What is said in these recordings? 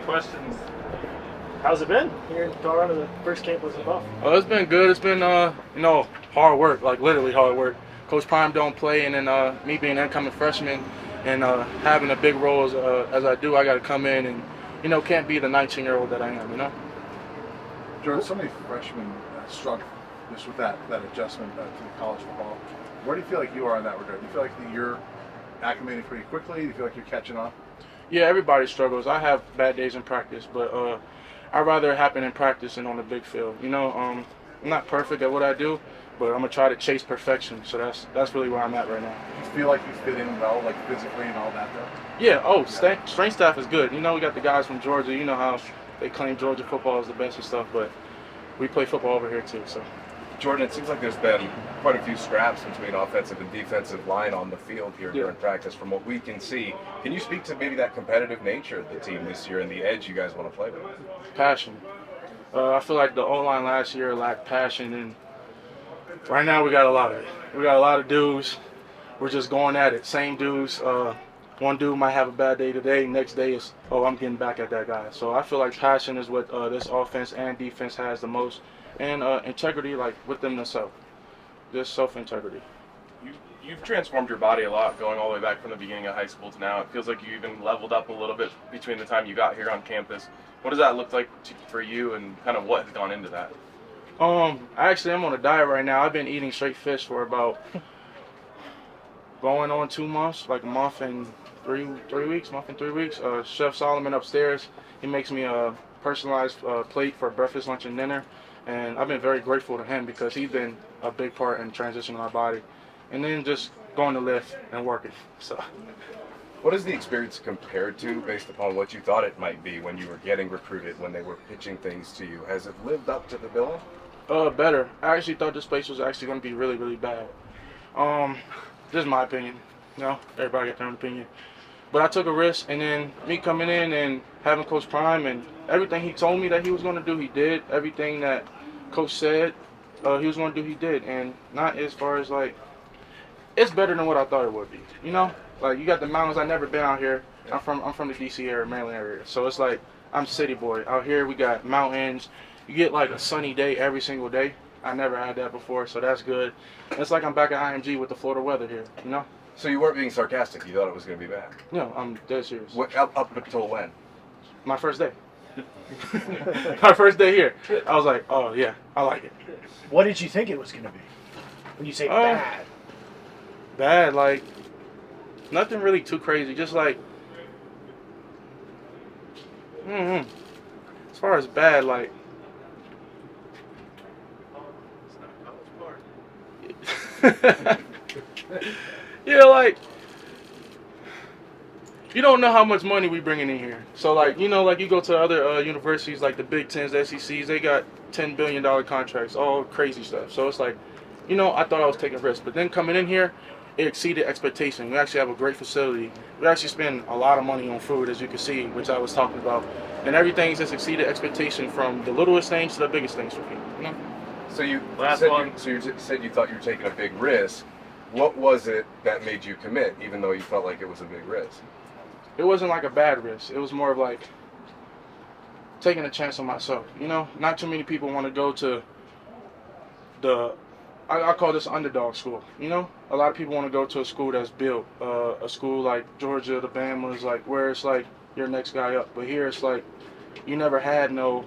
questions. How's it been here in Colorado? The first camp was involved. Oh, it's been good. It's been hard work, like literally hard work. Coach Prime don't play, and then me being an incoming freshman and having a big role as I do, I got to come in and can't be the 19-year-old that I am. Jordan, so many freshmen struggle just with that adjustment to the college football. Where do you feel like you are in that regard? Do you feel like you're acclimating pretty quickly? Do you feel like you're catching on? Yeah, everybody struggles. I have bad days in practice, but I'd rather it happen in practice than on the big field. I'm not perfect at what I do, but I'm gonna try to chase perfection. So that's really where I'm at right now. You feel like you fit in well, like physically and all that, though? Yeah. Strength staff is good. We got the guys from Georgia. You know how they claim Georgia football is the best and stuff, but we play football over here too. So. Jordan, it seems like there's been quite a few scraps between offensive and defensive line on the field here during practice from what we can see. Can you speak to maybe that competitive nature of the team this year and the edge you guys want to play with? Passion. I feel like the O-line last year lacked passion, and right now we got a lot of it. We got a lot of dudes. We're just going at it. Same dudes. One dude might have a bad day today. Next day is, I'm getting back at that guy. So I feel like passion is what this offense and defense has the most. And integrity, like within themselves, just self-integrity. You've transformed your body a lot, going all the way back from the beginning of high school to now. It feels like you even leveled up a little bit between the time you got here on campus. What does that look like for you, and kind of what has gone into that? Actually, I'm on a diet right now. I've been eating straight fish for about going on 2 months, like a month and 3 weeks. Chef Solomon upstairs, he makes me a personalized plate for breakfast, lunch, and dinner. And I've been very grateful to him because he's been a big part in transitioning my body. And then just going to lift and working. So, what is the experience compared to based upon what you thought it might be when you were getting recruited, when they were pitching things to you? Has it lived up to the billing? Better. I actually thought this place was actually going to be really, really bad. This is my opinion. Everybody got their own opinion. But I took a risk, and then me coming in and having Coach Prime and everything he told me that he was going to do, he did. Everything that Coach said he was going to do, he did. And not as far as it's better than what I thought it would be. Like you got the mountains. I've never been out here. I'm from the DC area, Maryland area. So it's like I'm city boy. Out here we got mountains. You get like a sunny day every single day. I never had that before, so that's good. It's like I'm back at IMG with the Florida weather here. So you weren't being sarcastic. You thought it was going to be bad. No, I'm dead serious. Up until when? My first day. My first day here. I was like, oh yeah, I like it. What did you think it was going to be when you say bad? Bad, like nothing really too crazy. Just like, as far as bad, like. Yeah, like you don't know how much money we bringing in here. So like you go to other universities like the Big Tens, the SECs, they got $10 billion contracts, all crazy stuff. So it's like, I thought I was taking risks, but then coming in here, it exceeded expectation. We actually have a great facility. We actually spend a lot of money on food, as you can see, which I was talking about, and everything's just exceeded expectation from the littlest things to the biggest things for people. So you said you thought you were taking a big risk. What was it that made you commit, even though you felt like it was a big risk? It wasn't like a bad risk. It was more of like taking a chance on myself. Not too many people want to go to I call this underdog school. A lot of people want to go to a school that's built, a school like Georgia, the Bamas, like where it's like you're next guy up. But here it's like you never had no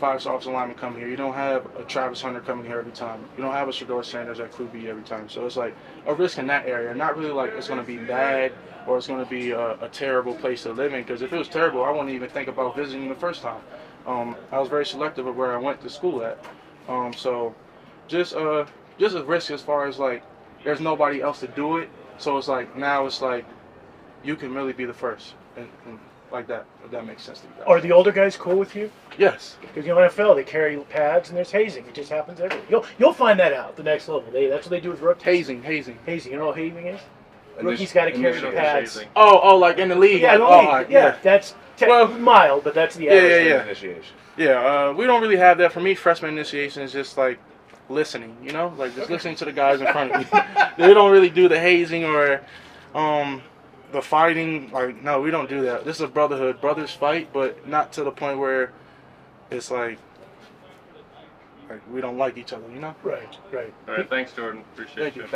5-star offensive lineman come here. You don't have a Travis Hunter coming here every time. You don't have a Shedeur Sanders at Crew B every time. So it's like a risk in that area. Not really like it's going to be bad or it's going to be a terrible place to live in. Because if it was terrible, I wouldn't even think about visiting the first time. I was very selective of where I went to school at. So just a risk as far as like there's nobody else to do it. So it's like now it's like you can really be the first. And like that, if that makes sense to you guys. Are the older guys cool with you? Yes. Because NFL, they carry pads and there's hazing. It just happens everywhere. You'll find that out the next level. That's what they do with rookies. Hazing. You know what hazing is? Rookies got to carry the pads. Hazing. Oh, like in the league. Yeah, like, yeah. That's mild, but that's the average. Yeah. Initiation. Yeah, we don't really have that. For me, freshman initiation is just like listening, like just listening to the guys in front of me. They don't really do the hazing or the fighting, like, no, we don't do that. This is a brotherhood. Brothers fight, but not to the point where it's like we don't like each other, you know? Right, right. All right, thanks, Jordan. Appreciate Thank you. you.